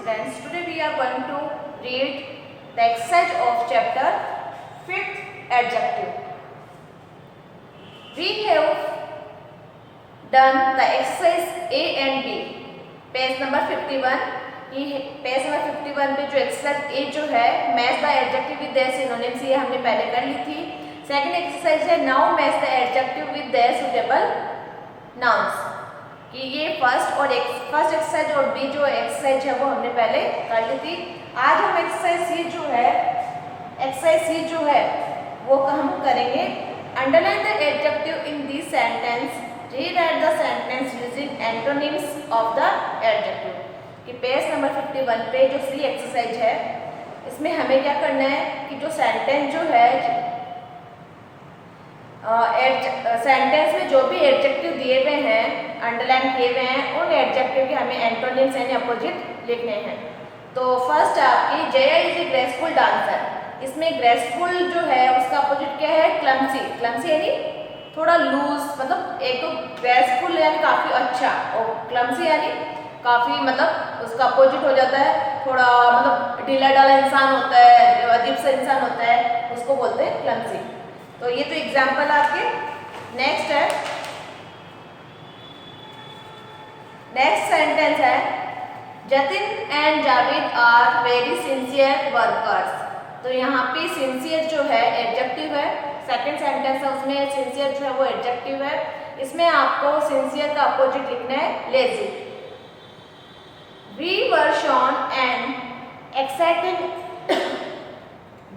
students, today we are going to read the exercise of chapter 5th adjective. We have done the exercise A and B. Page number 51 page number 51 पे जो exercise ए जो है match the adjective with their synonyms ये हमने पहले कर ली थी. Second exercise है now match the adjective with their suitable nouns कि ये फर्स्ट एक्सरसाइज और बी जो एक्सरसाइज है वो हमने पहले कर ली थी. आज हम एक्सरसाइज सी जो है वो हम करेंगे. Underline the adjective in this sentence, rewrite the sentence using antonyms of the adjective. कि पेज नंबर 51 पे जो सी एक्सरसाइज है इसमें हमें क्या करना है कि जो सेंटेंस जो है सेंटेंस में जो भी एडजेक्टिव दिए हुए हैं अंडरलाइन किए हुए हैं उन एडजेक्टिव के हमें एंटोनिम्स यानी अपोजिट लिखने हैं. तो फर्स्ट आपकी Jaya is a graceful dancer. इसमें ग्रेसफुल जो है उसका अपोजिट क्या है क्लमसी. क्लमसी यानी थोड़ा लूज, मतलब एक तो ग्रेसफुल यानी काफ़ी अच्छा और क्लमसी यानी काफ़ी मतलब उसका अपोजिट हो जाता है थोड़ा मतलब ढीला ढाला इंसान होता है, अजीब सा इंसान होता है, उसको बोलते हैं क्लमसी. तो ये तो एग्जाम्पल आपके. नेक्स्ट सेंटेंस है Jatin and Javed are very sincere workers. तो यहाँ पे सिंसियर जो है एडजेक्टिव है. सेकंड सेंटेंस है उसमें सिंसियर जो है वो एडजेक्टिव है. इसमें आपको सिंसियर का अपोजिट लिखना है lazy. We were shown an exciting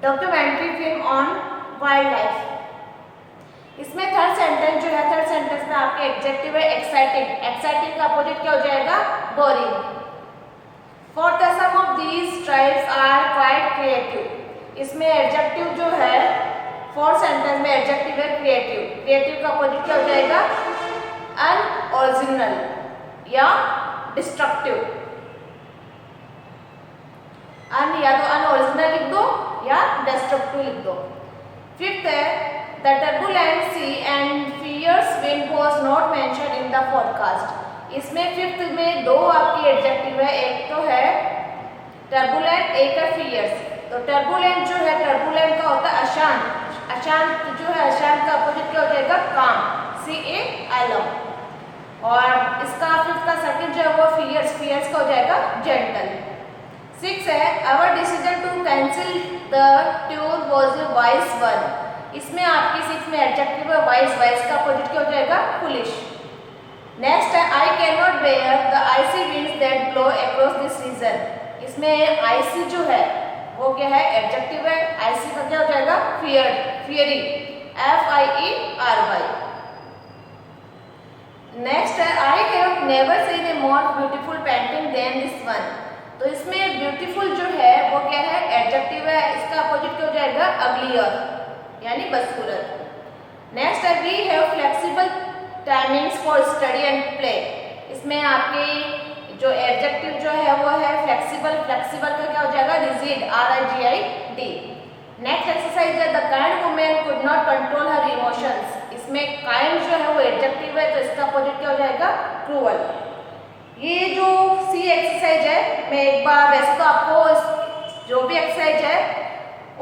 documentary film on wild life. इसमें थर्ड सेंटेंस जो है थर्ड सेंटेंस में आपके एडजेक्टिव है एक्साइटिंग. एक्साइटिंग का अपोजिट क्या हो जाएगा boring. For the some of these tribes are quite creative. इसमें एडजेक्टिव जो है फोर्थ सेंटेंस में एडजेक्टिव है क्रिएटिव. क्रिएटिव का अपोजिट क्या हो जाएगा अनओरिजिनल या डिस्ट्रक्टिव. या तो अनओरिजिनल लिख दो या डिस्ट्रक्टिव लिख दो. फिफ्थ है the turbulent sea and fierce wind was not mentioned in the podcast. इसमें फिफ्थ में दो आपकी एडजेक्टिव है. एक तो है टर्बुलेंट, एक है फियर्स. तो टर्बुलेंट जो है टर्बुलेंट का होता है अशांत. अशांत जो है अशांत का अपोजिट क्या हो जाएगा काम, CALM. और इसका फिफ्थ का सेकंड जो है वो फियर्स. फियर्स का हो जाएगा जेंटल. सिक्स है our decision to cancel the tour was a wise one. इसमें आपकी सिक्स में एडजेक्टिव है वाइज. वाइज का अपोजिट क्या हो जाएगा फुलिश. नेक्स्ट है I can not bear the icy winds that blow across this region. इसमें आईसी जो है वो क्या है एडजेक्टिव है. आईसी का क्या हो जाएगा फियर्ड, फियरी, FIERY. नेक्स्ट है I have never seen a more beautiful painting than this one. तो इसमें ब्यूटीफुल जो है वो क्या है एडजेक्टिव है. इसका अपोजिट क्या हो जाएगा अग्लियर यानी बदसूरत. नेक्स्ट है we have flexible timings for study and play. इसमें आपके जो एडजेक्टिव जो है वो है फ्लेक्सिबल. फ्लेक्सिबल का क्या हो जाएगा रिजिड, RIGID. नेक्स्ट एक्सरसाइज है the kind women could not control her emotions. इसमें काइंड जो है वो एडजेक्टिव है तो इसका अपोजिट क्या हो जाएगा क्रूअल. ये जो सी एक्सरसाइज है मैं एक बार वैसे तो आपको जो भी एक्सरसाइज है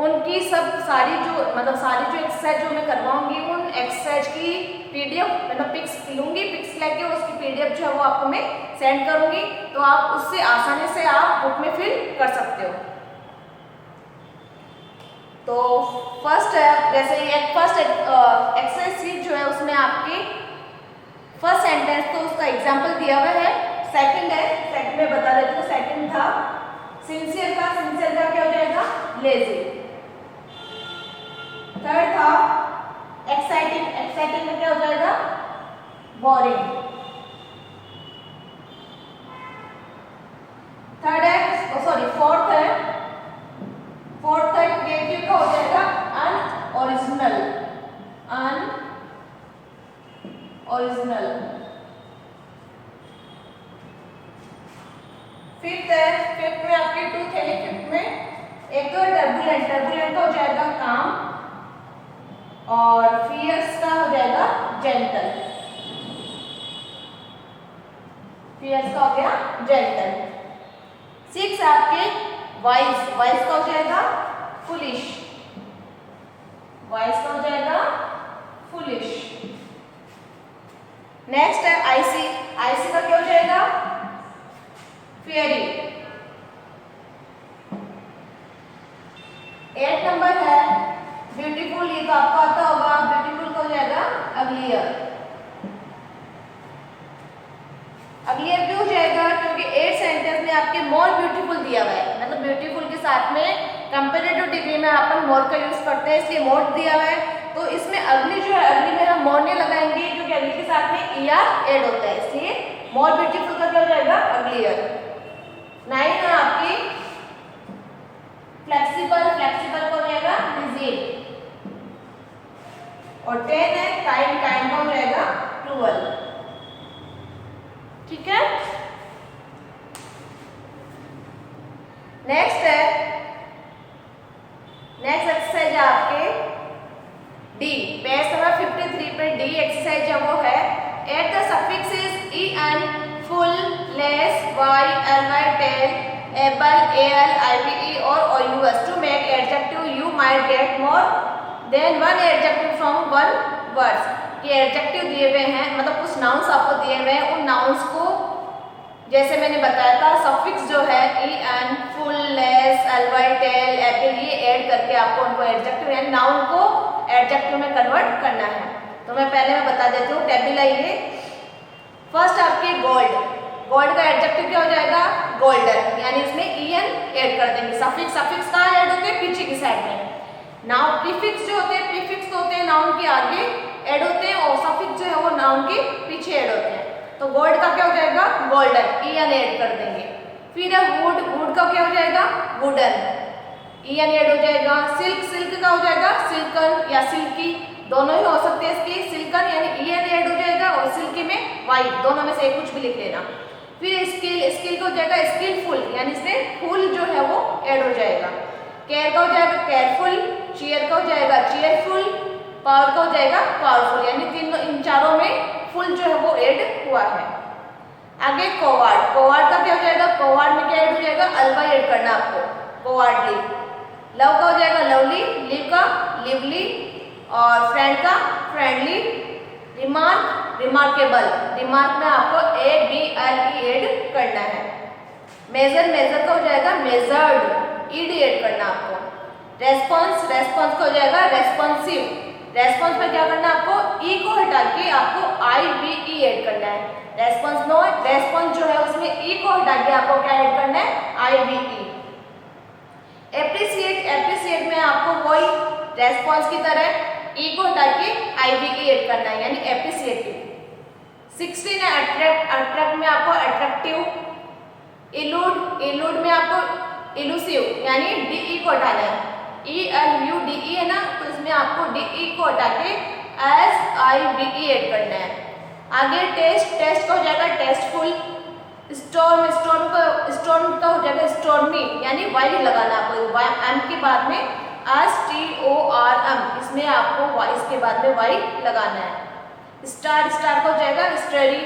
उनकी सब सारी जो एक्सरसाइज जो मैं करवाऊंगी उन एक्सरसाइज की PDF मतलब पिक्स लूंगी. पिक्स लेके उसकी PDF जो है वो आपको मैं सेंड करूंगी. तो आप उससे आसानी से आप बुक में फिल कर सकते हो. तो फर्स्ट है जैसे फर्स्ट एक्सरसाइज सी जो है उसमें आपकी फर्स्ट सेंटेंस तो उसका एग्जाम्पल दिया हुआ है. सेकंड में बता देती हूँ. सेकंड था सिंसियर का क्या हो जाएगा लेजी. थर्ड था एक्साइटिंग में क्या हो जाएगा बोरिंग. फोर्थ है क्रिएटिव का हो जाएगा अनओरिजिनल. फिफ्थ में आपके टू थे. फिफ्थ में एक तो टर्बुलेंट का हो जाएगा काम और फियर्स का हो जाएगा जेंटल. फियर्स का हो गया जेंटल. 6 आपके वाइज, वाइज का हो जाएगा फुलिश, वाइज का हो जाएगा फुलिश। नेक्स्ट है आईसी, आईसी का क्या हो जाएगा फेयरी। 8 नंबर है ब्यूटीफुल, ये तो आपको आता होगा, ब्यूटीफुल का हो जाएगा अगलियर। अगलियर क्यों हो जाएगा, क्योंकि 8 सेंटेंस में आपके मोर ब्यूटीफुल दिया हुआ है, मतलब ब्यूटीफुल के साथ में कंपैरेटिव डिग्री में अपन मोर का यूज करते हैं, इसलिए मोर दिया हुआ है। तो इसमें अगली जो है, अगली में हम मोर नहीं लगाएंगे क्योंकि अगली के साथ में ईआर ऐड होता है, इसलिए मोर ब्यूटीफुल का क्या हो जाएगा अगलियर। 9 है आपकी फ्लेक्सिबल, फ्लेक्सिबल का हो जाएगा रिजिड। और 10 है काइंड, काइंड का हो जाएगा क्रूअल। ठीक है। नेक्स्ट है, नेक्स्ट एक्सरसाइज है आपके डी, पेज नंबर 53 पे डी एक्सरसाइज है वो है at the suffixes E N, full, less, Y, L Y, tail, able, L, I V E और O U S to make adjective you might get more than one adjective from one words. ये adjective दिए हुए हैं, मतलब कुछ नाउन्स आपको दिए हुए हैं, उन नाउन्स को जैसे मैंने बताया था सफिक्स जो है E N, full, less, L Y, टेल, एपल, ये ऐड करके आपको उनको एडजेक्टिव यानी नाउन को एडजेक्टिव में कन्वर्ट करना है। तो मैं पहले बता देती हूँ, टेबल आइए। फर्स्ट आपके गोल्ड, गोल्ड का एडजेक्टिव क्या हो जाएगा गोल्डन, यानी इसमें ई एन ऐड कर देंगे। सफिक्स, सफिक्स कहाँ ऐड होते हैं पीछे की साइड में। नाउन प्रीफिक्स जो होते हैं, प्रीफिक्स होते हैं नाउन के आगे ऐड होते हैं और सफिक्स जो है वो नाउन के पीछे ऐड होते हैं। तो गोल्ड का क्या हो जाएगा गोल्डन, ई एन ऐड कर देंगे। फिर है वुड, वुड का क्या हो जाएगा वुडन, ई एन ऐड हो जाएगा। सिल्क, सिल्क का हो जाएगा सिल्कन या सिल्की, दोनों ही हो सकते हैं इसके। सिल्कन यानी ई एन ऐड हो जाएगा और सिल्की में वाइट, दोनों में से कुछ भी लिख लेना। फिर स्किल, स्किल का हो जाएगा स्किलफुल, यानी इसमें फुल जो है वो ऐड हो जाएगा। केयर का हो जाएगा केयरफुल, चेयर का हो जाएगा चेयरफुल, पावर का हो जाएगा पावरफुल, यानी तीनों इन चारों में फुल जो है वो ऐड हुआ है। आगे कोवार्ड, कोवार्ड का क्या हो जाएगा कोवार्ड में क्या ऐड हो जाएगा अल्वा ऐड करना आपको, कोवार्डली। लव का हो जाएगा लवली, लिव का लिवली और फ्रेंड का फ्रेंडली। रिमार्क, रिमार्केबल, रिमार्क में आपको A B L E add करना है। मेजर, मेजर का हो जाएगा मेजर्ड, ईडी ऐड करना आपको। रेस्पॉन्स, रेस्पॉन्स का हो जाएगा रेस्पॉन्सिव, रेस्पॉन्स में क्या करना है आपको ई को हटा के आपको आई बी ई ऐड करना है। रेस्पॉन्स नो, रेस्पॉन्स जो है उसमें ई को हटा के आपको क्या ऐड करना है आई बी ई। एप्रिसिएट, एप्रिसिएट में आपको वही रेस्पॉन्स की तरह ई को हटा के आई बी ई ऐड करना है, यानी एप्रिसिएटिव। 16 है अट्रैक्ट, अट्रैक्ट में आपको अट्रैक्टिव। इलूड, इलूड में आपको इलूसिव, यानी डी ई को हटाना है। E L U D E है ना, तो इसमें आपको डी ई को हटा के S I B E add करना है। आगे टेस्ट, टेस्ट का हो जाएगा टेस्टफुल। स्टॉर्म, स्टॉर्म का, स्टॉर्म का हो जाएगा स्टॉर्मी, यानी वाई लगाना आपको, एम के बाद में S T O R M, इसमें आपको वाई, इसके बाद में वाई लगाना है। स्टार, स्टार का हो जाएगा स्टडी,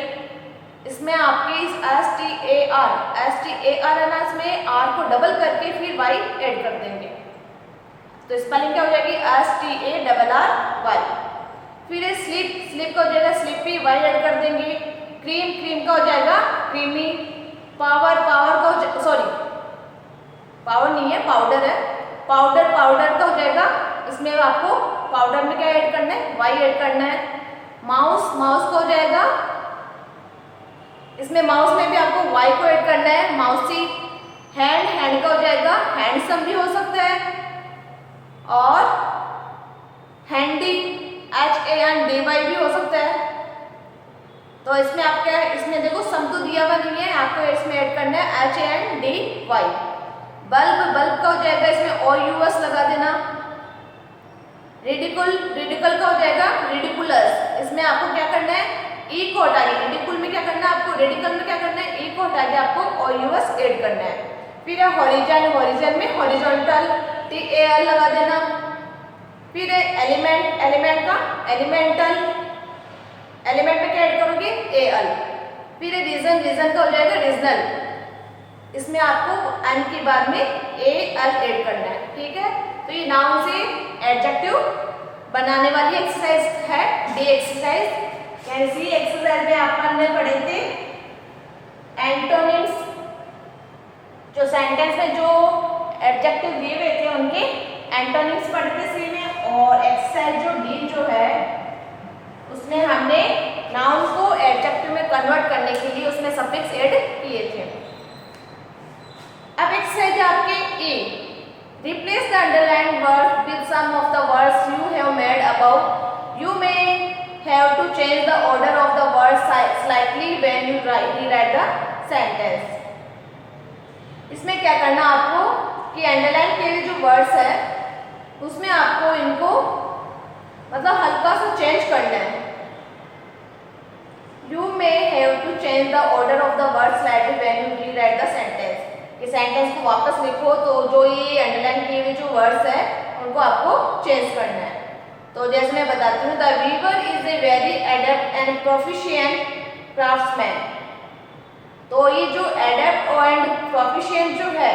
इसमें आपके एस टी ए आर है ना, इसमें आर को डबल करके फिर वाई ऐड कर देंगे, तो स्पेलिंग क्या हो जाएगी S T A double R Y. फिर स्लिप, स्लिप का हो जाएगा स्लिपी, वाई ऐड कर देंगे। क्रीम, क्रीम का हो जाएगा क्रीमी। पावर, पावर का हो सॉरी पावर नहीं है पाउडर है, पाउडर, पाउडर का हो जाएगा, इसमें आपको पाउडर में क्या ऐड करना है वाई ऐड करना है। माउस, माउस का हो जाएगा, इसमें माउस में भी आपको वाई को ऐड करना है माउसी। हैंड, हैंड का हो जाएगा हैंडसम भी हो सकता है और handy, H A N D Y भी हो सकता है। तो इसमें आप क्या है, इसमें देखो सम तो दिया हुआ नहीं है, आपको इसमें ऐड करना है H A N D Y. Bulb, bulb का हो जाएगा इसमें ओ यू एस लगा देना। रिडिकुल, रिडिकल का हो जाएगा रिडिकुलस, इसमें आपको क्या करना है ई को हटा के, रिडिकुल में क्या करना है आपको, रेडिकल में क्या करना है ई को हटा के आपको ओ यू एस ऐड करना है। फिर है हॉरिजन, हॉरिजन में हॉरिजॉन्टल, टी ए एल लगा देना। फिर है एलिमेंट, एलिमेंट का एलिमेंटल, एलिमेंट में क्या ऐड करोगे ए एल। फिर है रीजन, रीजन का हो जाएगा रीजनल, इसमें आपको एन के बाद में ए एल ऐड करना है, ठीक है। तो ये नाउन से एडजेक्टिव बनाने वाली एक्सरसाइज है, डी एक्सरसाइज। इसी एक्सरसाइज में अपन ने पढ़े थे एंटोनिम्स, जो सेंटेंस में जो एडजेक्टिव दिए हुए थे उनके एंटोनिम्स पढ़े थे सी में। और एक्सरसाइज जो डी जो है उसमें हमने नाउन को एडजेक्टिव में कन्वर्ट करने के लिए उसमें सफिक्स ऐड किए थे। अब एक्सरसाइज आपके a, replace the underlined word with some of the words you have made about. You may have to change the order of the words slightly when you rewrite the sentence. इसमें क्या करना आपको कि underline किए हुए जो words है उसमें आपको इनको मतलब हल्का सा चेंज करना है। You may have to change the order of the word slightly when you rewrite the sentence. ये सेंटेंस को वापस लिखो तो जो ये अंडरलाइन किए हुए जो वर्ड्स है उनको आपको चेंज करना है। तो जैसे मैं बताती हूँ, the weaver is a very adept and proficient craftsman. तो ये जो एडेप्ट एंड प्रोफिशिएंट जो है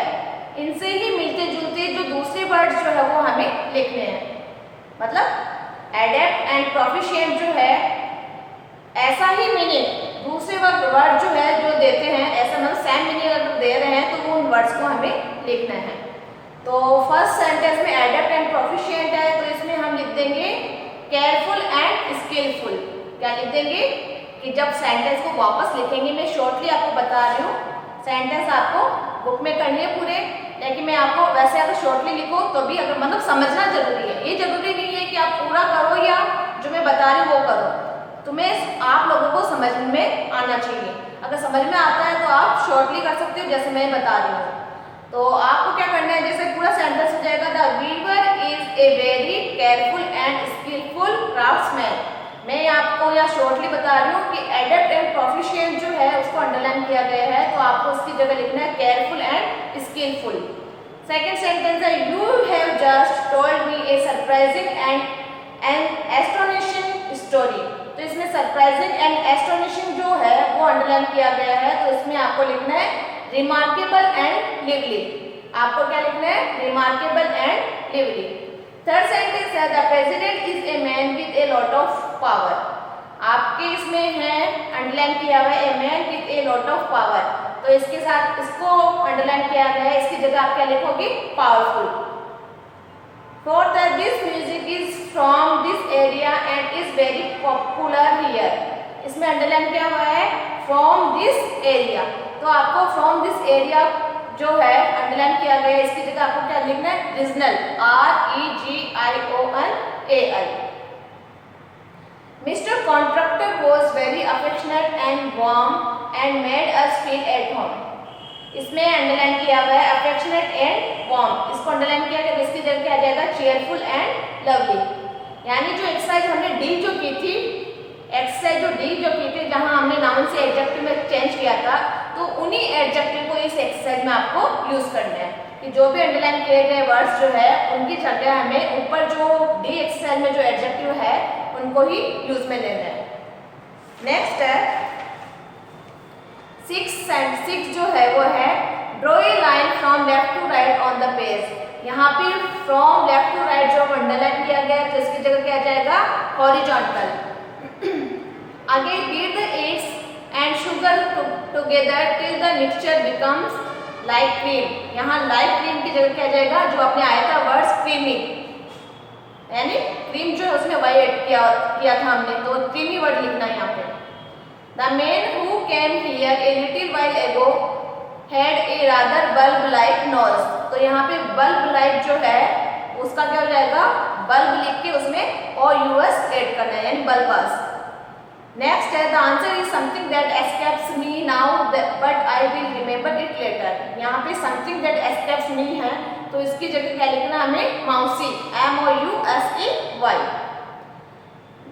इनसे ही मिलते जुलते जो दूसरे वर्ड्स जो है वो हमें लिखने हैं। मतलब एडेप्ट एंड प्रोफिशिएंट जो है ऐसा ही मीनिंग दूसरे वर्ड जो है जो देते हैं, ऐसा मतलब सेम मीनिंग अगर दे रहे हैं तो उन वर्ड्स को हमें लिखना है। तो फर्स्ट सेंटेंस में एडेप्ट एंड प्रोफिशिएंट है तो इसमें हम लिख देंगे केयरफुल एंड स्किलफुल। क्या लिख देंगे कि जब सेंटेंस को वापस लिखेंगे, मैं शॉर्टली आपको बता रही हूँ, सेंटेंस आपको बुक में करनी है पूरे, लेकिन मैं आपको वैसे अगर शॉर्टली लिखो तो भी अगर मतलब समझना जरूरी है। ये जरूरी नहीं है कि आप पूरा करो या जो मैं बता रही हूँ वो करो, तुम्हें आप लोगों को समझ में आना चाहिए। अगर समझ में आता है तो आप शॉर्टली कर सकते हो जैसे मैं बता रही हूँ। तो आपको क्या करना है, जैसे पूरा सेंटेंस हो जाएगा, the weaver is a very careful and skilful craftsman. मैं आपको यहाँ शॉर्टली बता रही हूँ कि एडेप्ट एंड प्रोफिशिएंट जो है उसको अंडरलाइन किया गया है, तो आपको उसकी जगह लिखना है careful and skillful. Second sentence है, you have just told me a surprising and an astonishing story. तो इसमें सरप्राइजिंग एंड एस्टोनिशिंग जो है वो अंडरलाइन किया गया है, तो इसमें आपको लिखना है रिमार्केबल एंड लिवली। आपको क्या लिखना है, remarkable and lively. Third sentence है, the president is a man with a lot of power. आपके इसमें है अंडरलाइन किया हुआ है a man with a lot of power, तो इसके साथ इसको अंडरलाइन किया गया है, इसकी जगह आप क्या लिखोगे, पावरफुल। फोर्थ है, this music is from this area and is very popular here. इसमें अंडरलाइन किया हुआ है फ्रॉम दिस एरिया, तो आपको फ्रॉम दिस एरिया जो है अंडरलाइन किया गया है, इसकी जगह आपको क्या लिखना है, regional, REGIONAL। Mister contractor was very affectionate and warm and made us feel at home. इसमें अंडरलाइन किया हुआ है अफेक्शनेट एंड वार्म, इसको अंडरलाइन किया गया, इसकी जगह क्या आ जाएगा, चेयरफुल एंड लवली। यानी जो एक्सरसाइज हमने डी जो की थी, एक्सरसाइज जो डी जो की थी जहां हमने नाउन से एडजेक्टिव में चेंज किया था, तो उन्हीं एडजेक्टिव को इस एक्सरसाइज में आपको यूज करना है कि जो भी अंडरलाइन किए गए वर्ड्स जो है उनकी जगह हमें ऊपर जो डी एक्सरसाइज में जो एडजेक्टिव है उनको ही यूज में लेना है। नेक्स्ट है सिक्स जो है वो है, draw a line from left to right on the page. यहाँ पे फ्रॉम लेफ्ट टू राइट जो अंडरलाइन किया गया है तो इसकी जगह क्या जाएगा, हॉरिजॉन्टल। आगे beat the eggs and sugar together till the mixture becomes like cream. यहाँ लाइक क्रीम की जगह क्या जाएगा, जो आपने आया था वर्ड्स क्रीमी, यानी क्रीम जो है उसमें वाई ऐड किया था हमने, तो क्रीमी वर्ड लिखना है यहाँ पे। The man who came here a little while ago had a rather bulb like nose. तो यहाँ पे बल्ब लाइक जो है उसका क्या हो जाएगा, बल्ब लिख के उसमें OUS ऐड करना है, यानी बल्बस। नेक्स्ट है, the answer is something that escapes me now but I will remember it later. यहाँ पे समथिंग दैट एस्केप्स मी है, तो इसकी जगह क्या लिखना हमें, mousey, MOUSEY।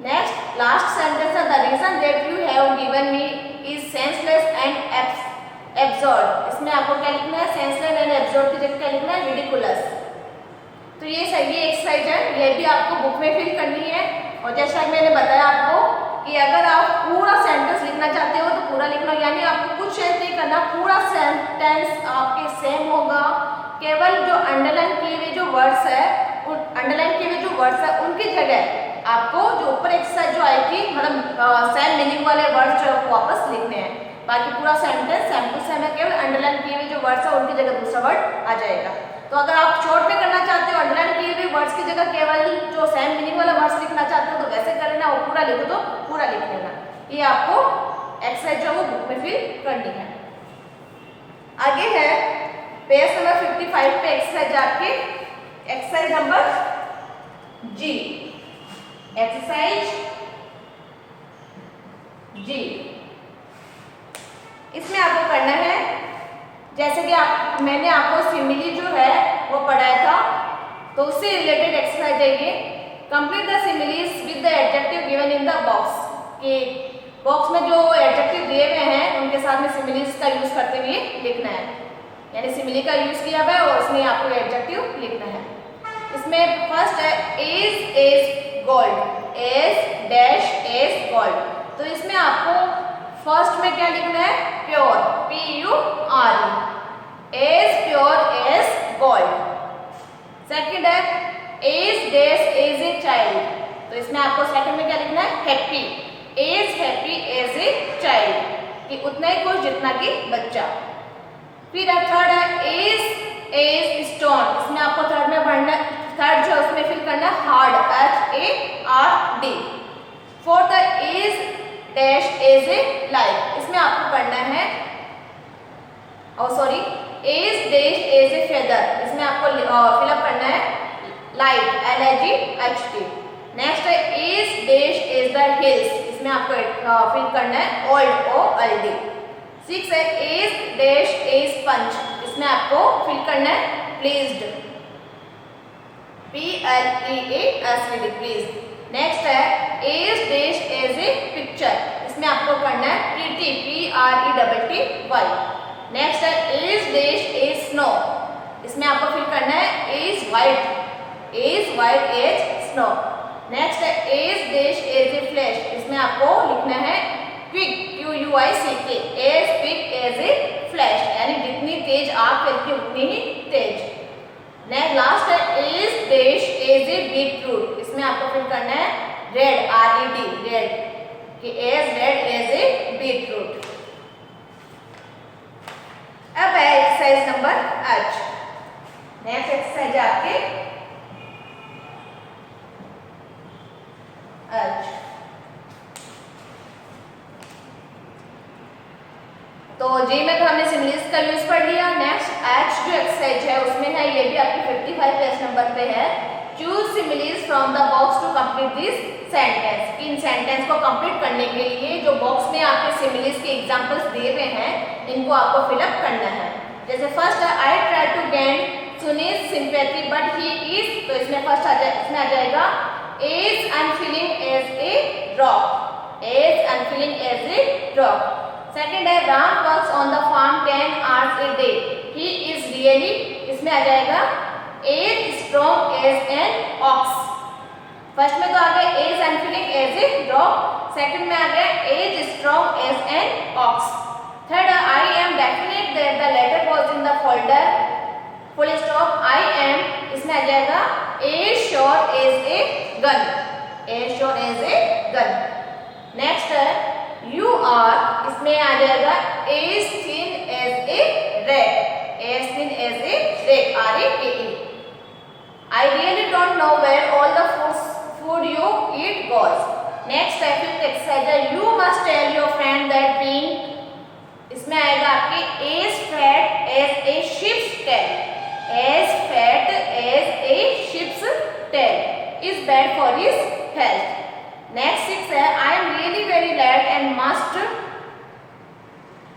Next last sentence है, the reason that you have given me is senseless and absurd. इसमें आपको क्या लिखना है, सेंसलेस एंड एब्सर्ड की जगह क्या लिखना है, रिडिकुलस। तो ये सही एक्सरसाइज है, ये भी आपको बुक में फिल करनी है। और जैसा मैंने बताया आपको कि अगर आप पूरा सेंटेंस लिखना चाहते हो तो पूरा लिख लो, यानी आपको कुछ चेंज नहीं करना, पूरा सेंटेंस आपके सेम होगा। केवल जो अंडरलाइन किए हुए जो वर्ड्स है, अंडरलाइन किए हुए जो वर्ड्स है उनकी जगह आपको जो ऊपर एक्सरसाइज जो आएगी मतलब सेम मीनिंग वाले वर्ड्स जो वापस लिखने हैं। बाकी पूरा सेंटेंस सेम टू सेम है, केवल अंडरलाइन किए हुए जो वर्ड्स है उनकी जगह दूसरा वर्ड आ जाएगा। तो अगर आप शॉर्ट में करना चाहते हो, अंडरलाइन किए हुए वर्ड्स की जगह केवल जो सेम मीनिंग वाला वर्ड्स लिखना चाहते हो तो वैसे कर लेना, और पूरा लिखो तो पूरा लिख लेना। ये आपको एक्सरसाइज जो वो बुक में फिल करनी है। आगे है पेज नंबर 55 पे एक्सरसाइज आपके एक्सरसाइज नंबर जी, एक्सरसाइज जी। इसमें आपको करना है जैसे कि मैंने आपको सिमिली जो है वो पढ़ाया था, तो उससे रिलेटेड एक्सरसाइज है ये। Complete the similes with the adjective given in the box. कि बॉक्स में जो एडजेक्टिव दिए हुए हैं उनके साथ में सिमिलीज का यूज करते हुए लिखना है, यानी सिमिली का यूज किया हुआ है और उसमें आपको एडजेक्टिव लिखना है। इसमें फर्स्ट है is gold, as dash as gold. तो इसमें आपको फर्स्ट में क्या लिखना है, pure, PURE, as pure as gold. Second है as dash as a child, तो इसमें आपको सेकंड में क्या लिखना है, happy, as happy as a child, कि उतना ही खुश जितना कि बच्चा। फिर थर्ड है एज स्टोन, इसमें आपको थर्ड में पढ़ना, थर्ड जो उसमें फिल करना है हार्ड, HARD। फोर्थ है as dash as a light, इसमें आपको करना है as dash as a feather, इसमें आपको फिलअप करना है लाइट, LIGHT। नेक्स्ट है as dash as the hills, इसमें आपको फिल करना है ओल्ड, OLD। 6 है एज डैश एज पंच, इसमें आपको फिल करना है प्लीज्ड, PLEASED, प्लीज्ड। नेक्स्ट है as dash as a picture, इसमें आपको करना है प्रीटी, PRETTY। नेक्स्ट है एज डैश एज स्नो, इसमें आपको फिल करना है as white as snow. Next है as dash as a flash, इसमें आपको लिखना है quick, QUICK, as quick as a flash, यानी जितनी तेज आग चलती उतनी ही तेज। नेक्स्ट लास्ट है as dash as a beetroot, इसमें आपको फिल करना है रेड, RED, रेड, कि as red as a beetroot. अब है एक्सरसाइज नंबर H। नेक्स्ट एक्सरसाइज आपके H। तो जी में तो हमने सिमिलीज का यूज कर लिया। नेक्स्ट H जो एक्सरसाइज है उसमें है, ये भी आपकी 55 पेज नंबर पे है, choose similes from the box to complete this sentence. इन सेंटेंस को कंप्लीट करने के लिए जो बॉक्स में आपके सिमिलीज के एग्जांपल्स दिए हुए हैं इनको आपको फिलअप करना है। जैसे फर्स्ट है I try to gain Sunny's sympathy but he is, तो इसमें फर्स्ट इसमें आ जाएगा as unfeeling as a rock, as unfeeling as a rock. Second है Ram works on the farm 10 hours a day, he is really, इसमें आ जाएगा as strong as an ox. First में तो आ गया as unfeeling as a rock, second में आ गया as strong as an aux. Third I am definite that the letter was in the folder, full stop, I am, इसमें आ जाएगा as sure as a gun, as sure as a gun. Next है you are, इसमें आ जाएगा as thin as a rat, as thin as a rat, RAKE। I really don't know where all the food you eat goes. Next है fifth exercise है you must tell your friend that being, इसमें आएगा आपके as fat as a ship's tail, as fat as a ship's tail is bad for his health. Next 6 है I am really very late and must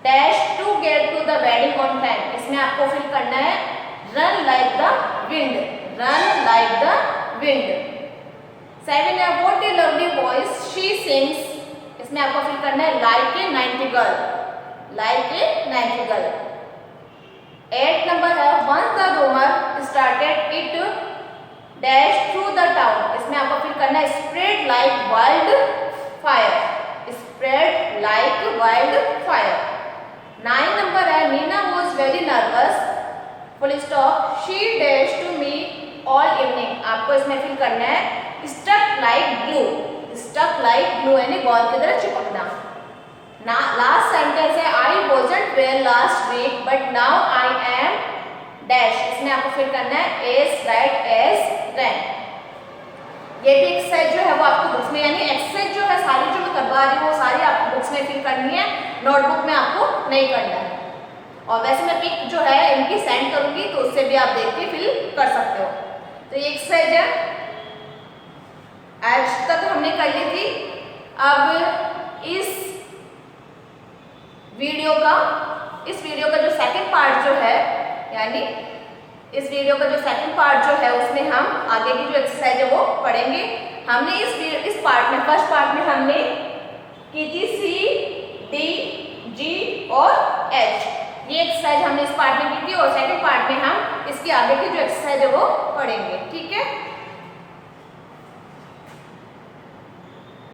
dash to get to the wedding on time, इसमें आपको fill करना है run like the wind, run like the wind. 7 है what a lovely voice she sings, इसमें आपको fill करना है like a ninety girl, like a ninety girl. 8 number है once the rumour started it dash through the town, इसमें आपको fill करना है spread like wildfire, spread like wildfire. 9 number है, Meena was very nervous, full stop, she dashed to me all evening. आपको इसमें fill करना है stuck like glue. stuck like glue यानी बॉल की तरह चिपकना. ना लास्ट सेंटेंस है I wasn't well last week but now I am dash. इसमें आपको फिल करना है as right as then. ये भी एक्सरसाइज जो है वो आपको बुक्स में, यानी एक्सरसाइज जो है सारी जो मैं करवा रही हूँ वो सारी आपको बुक्स में फिल करनी है, नोटबुक में आपको नहीं करना है. और वैसे मैं पिक जो है इनकी सेंड करूंगी तो उससे भी आप देख के फिल कर सकते हो. तो ये एक्सरसाइज है, आज तक हमने कर ली थी. अब इस वीडियो का जो सेकंड पार्ट जो है, यानी इस वीडियो का जो सेकंड पार्ट जो है उसमें हम आगे की जो एक्सरसाइज है वो पढ़ेंगे. हमने इस पार्ट में, फर्स्ट पार्ट में हमने की थी C, D, G और H. ये एक्सरसाइज हमने इस पार्ट में की थी और सेकंड पार्ट में हम इसके आगे की जो एक्सरसाइज है वो पढ़ेंगे. ठीक है.